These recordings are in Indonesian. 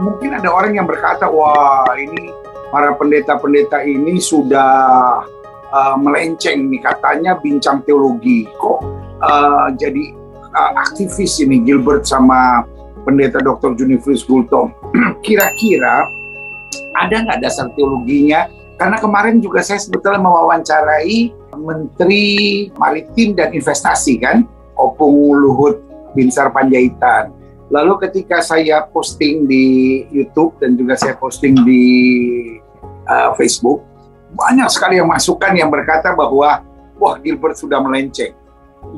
Mungkin ada orang yang berkata, wah ini para pendeta-pendeta ini sudah melenceng nih, katanya bincang teologi, kok jadi aktivis ini Gilbert sama pendeta Dr. Junifilus Gultom. Kira-kira ada nggak dasar teologinya? Karena kemarin juga saya sebetulnya mewawancarai Menteri Maritim dan Investasi kan, Opung Luhut Binsar Panjaitan. Lalu ketika saya posting di YouTube dan juga saya posting di Facebook, banyak sekali yang masukan yang berkata bahwa wah, Gilbert sudah melenceng,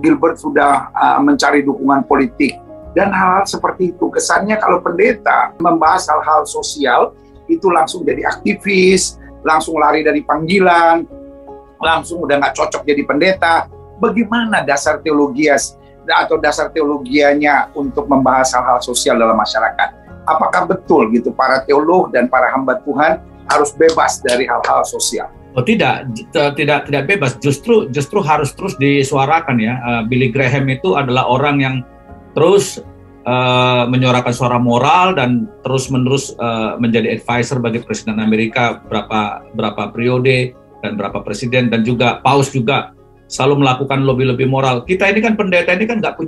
Gilbert sudah mencari dukungan politik dan hal-hal seperti itu. Kesannya kalau pendeta membahas hal-hal sosial itu langsung jadi aktivis, langsung lari dari panggilan, langsung udah nggak cocok jadi pendeta. Bagaimana dasar teologias atau dasar teologianya untuk membahas hal-hal sosial dalam masyarakat? Apakah betul gitu para teolog dan para hamba Tuhan harus bebas dari hal-hal sosial? Oh tidak bebas, justru harus terus disuarakan ya. Billy Graham itu adalah orang yang terus menyuarakan suara moral dan terus-menerus menjadi advisor bagi Presiden Amerika berapa periode dan berapa presiden, dan juga Paus juga selalu melakukan lobby moral. Kita ini kan pendeta ini kan nggak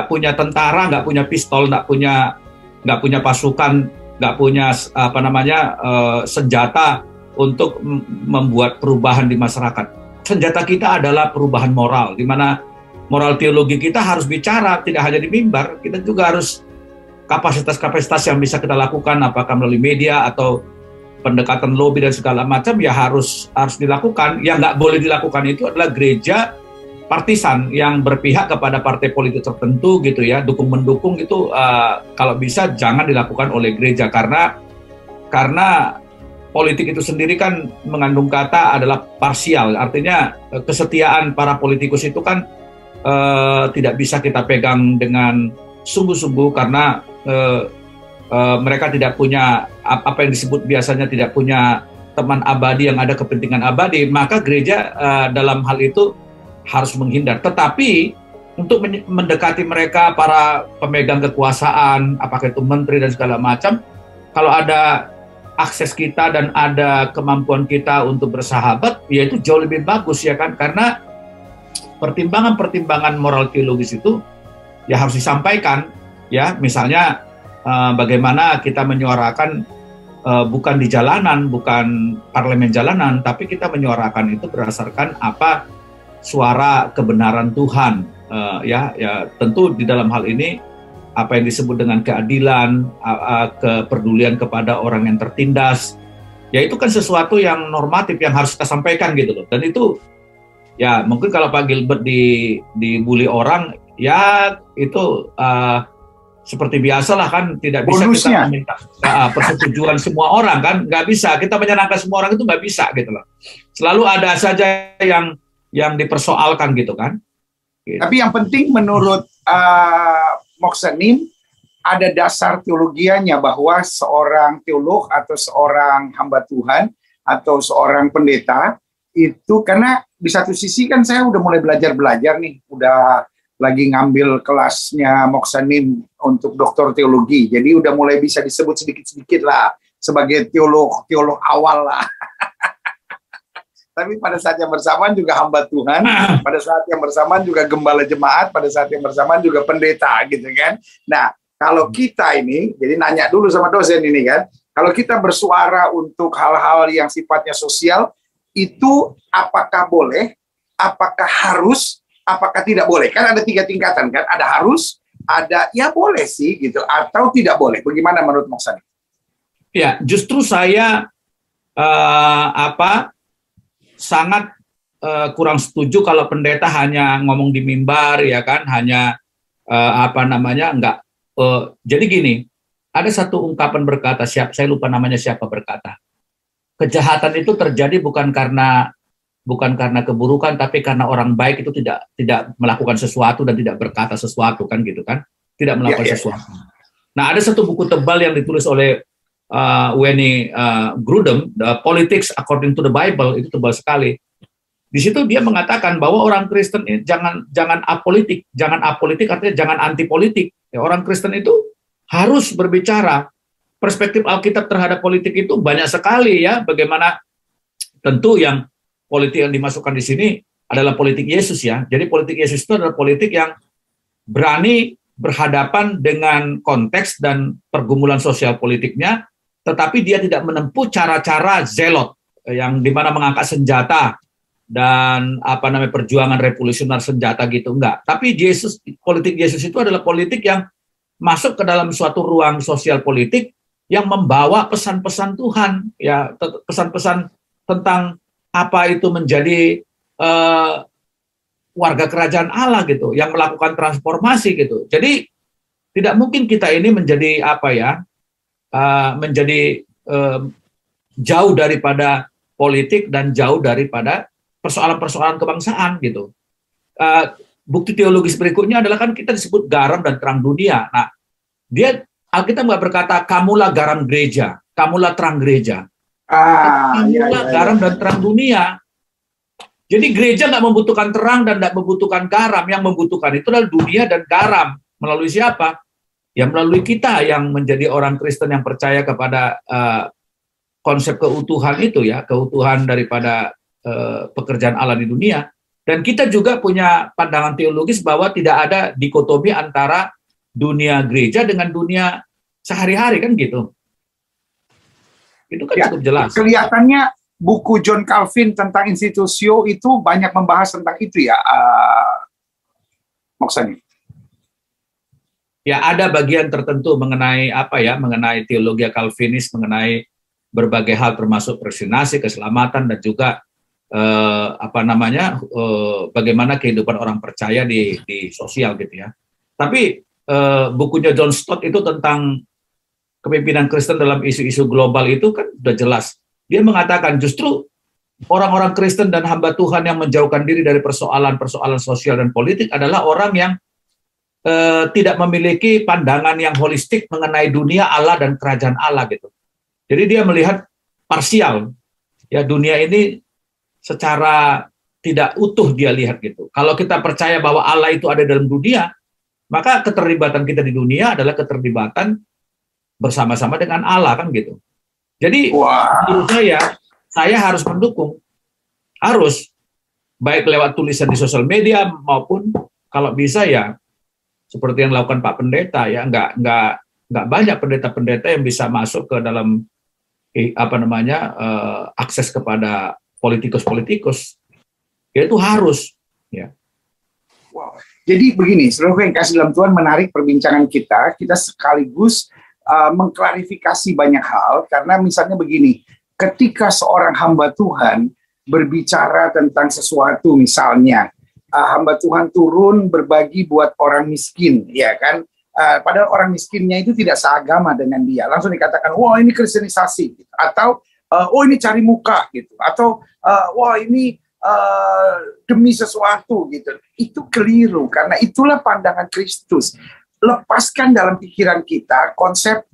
punya tentara, nggak punya pistol, nggak punya pasukan, nggak punya senjata untuk membuat perubahan di masyarakat. Senjata kita adalah perubahan moral, di mana moral teologi kita harus bicara, tidak hanya di mimbar, kita juga harus kapasitas-kapasitas yang bisa kita lakukan, apakah melalui media atau pendekatan lobby dan segala macam, ya harus dilakukan. Yang nggak boleh dilakukan itu adalah gereja partisan yang berpihak kepada partai politik tertentu gitu ya, dukung-mendukung itu kalau bisa jangan dilakukan oleh gereja, karena politik itu sendiri kan mengandung kata adalah parsial, artinya kesetiaan para politikus itu kan tidak bisa kita pegang dengan sungguh-sungguh karena mereka tidak punya apa yang disebut biasanya tidak punya teman abadi yang ada kepentingan abadi, maka gereja dalam hal itu harus menghindar. Tetapi untuk mendekati mereka, para pemegang kekuasaan, apakah itu menteri dan segala macam, kalau ada akses kita dan ada kemampuan kita untuk bersahabat, ya itu jauh lebih bagus ya kan, karena pertimbangan moral teologis itu ya harus disampaikan ya, misalnya bagaimana kita menyuarakan bukan di jalanan, bukan parlemen jalanan, tapi kita menyuarakan itu berdasarkan apa suara kebenaran Tuhan ya tentu di dalam hal ini apa yang disebut dengan keadilan, kepedulian kepada orang yang tertindas, ya itu kan sesuatu yang normatif yang harus kita sampaikan gitu loh. Dan itu ya mungkin kalau Pak Gilbert dibully orang, ya itu seperti biasa lah kan, tidak bisa bonusnya. Kita meminta persetujuan semua orang kan, nggak bisa, kita menyenangkan semua orang itu nggak bisa gitu loh. Selalu ada saja yang dipersoalkan gitu kan. Gitu. Tapi yang penting menurut Moksanim ada dasar teologianya bahwa seorang teolog atau seorang hamba Tuhan atau seorang pendeta itu, karena di satu sisi kan saya udah mulai belajar nih, udah lagi ngambil kelasnya Moksanim untuk doktor teologi, jadi udah mulai bisa disebut sedikit-sedikit lah sebagai teolog awal lah. Tapi pada saat yang bersamaan juga hamba Tuhan, pada saat yang bersamaan juga gembala jemaat, pada saat yang bersamaan juga pendeta gitu kan. Nah, kalau kita ini, jadi nanya dulu sama dosen ini kan, kalau kita bersuara untuk hal-hal yang sifatnya sosial, itu apakah boleh, apakah harus, apakah tidak boleh? Kan ada 3 tingkatan kan, ada harus, ada ya boleh sih gitu, atau tidak boleh. Bagaimana menurut Moksanim? Ya, justru saya sangat kurang setuju kalau pendeta hanya ngomong di mimbar ya kan, hanya enggak. Jadi gini, ada satu ungkapan berkata, saya lupa namanya siapa, berkata, kejahatan itu terjadi bukan karena keburukan, tapi karena orang baik itu tidak melakukan sesuatu dan tidak berkata sesuatu kan gitu kan, tidak melakukan sesuatu. Nah, ada satu buku tebal yang ditulis oleh Winnie Grudem, The Politics According to the Bible, itu tebal sekali. Di situ dia mengatakan bahwa orang Kristen jangan apolitik artinya jangan anti politik. Ya, orang Kristen itu harus berbicara perspektif Alkitab terhadap politik itu banyak sekali ya. Bagaimana tentu yang politik yang dimasukkan di sini adalah politik Yesus ya. Jadi politik Yesus itu adalah politik yang berani berhadapan dengan konteks dan pergumulan sosial politiknya, tetapi dia tidak menempuh cara-cara zelot yang dimana mengangkat senjata dan perjuangan revolusioner senjata gitu, enggak. Tapi politik Yesus itu adalah politik yang masuk ke dalam suatu ruang sosial politik yang membawa pesan-pesan Tuhan, ya, pesan-pesan tentang apa itu menjadi warga kerajaan Allah gitu, yang melakukan transformasi gitu. Jadi tidak mungkin kita ini menjadi menjadi jauh daripada politik dan jauh daripada persoalan-persoalan kebangsaan gitu. Bukti teologis berikutnya adalah kan kita disebut garam dan terang dunia. Nah, Alkitab nggak berkata kamulah garam gereja, kamulah terang gereja. Kamulah garam dan terang dunia. Jadi gereja nggak membutuhkan terang dan nggak membutuhkan garam. Yang membutuhkan itu adalah dunia dan garam. Melalui siapa? Ya melalui kita yang menjadi orang Kristen yang percaya kepada konsep keutuhan itu ya, keutuhan daripada pekerjaan Allah di dunia. Dan kita juga punya pandangan teologis bahwa tidak ada dikotomi antara dunia gereja dengan dunia sehari-hari kan gitu. Itu kan cukup jelas. Kelihatannya buku John Calvin tentang institusio itu banyak membahas tentang itu ya, Moksani. Ya ada bagian tertentu mengenai mengenai teologi Calvinis, mengenai berbagai hal termasuk predestinasi, keselamatan dan juga bagaimana kehidupan orang percaya di sosial gitu ya. Tapi bukunya John Stott itu tentang kepemimpinan Kristen dalam isu-isu global itu kan sudah jelas. Dia mengatakan justru orang-orang Kristen dan hamba Tuhan yang menjauhkan diri dari persoalan-persoalan sosial dan politik adalah orang yang tidak memiliki pandangan yang holistik mengenai dunia Allah dan kerajaan Allah gitu. Jadi dia melihat parsial, ya dunia ini secara tidak utuh dia lihat gitu. Kalau kita percaya bahwa Allah itu ada dalam dunia, maka keterlibatan kita di dunia adalah keterlibatan bersama-sama dengan Allah kan gitu. Jadi menurut saya harus mendukung, harus baik lewat tulisan di sosial media maupun kalau bisa ya seperti yang dilakukan Pak Pendeta ya, nggak banyak pendeta-pendeta yang bisa masuk ke dalam akses kepada politikus-politikus. Ya itu harus ya. Wow. Jadi begini, saudara yang kasih dalam Tuhan, menarik perbincangan kita sekaligus mengklarifikasi banyak hal, karena misalnya begini, ketika seorang hamba Tuhan berbicara tentang sesuatu, misalnya hamba Tuhan turun berbagi buat orang miskin, ya kan? Padahal orang miskinnya itu tidak seagama dengan dia, langsung dikatakan, wah ini kristenisasi, gitu. Atau oh ini cari muka, gitu. Atau wah ini demi sesuatu, gitu. Itu keliru, karena itulah pandangan Kristus. Lepaskan dalam pikiran kita konsep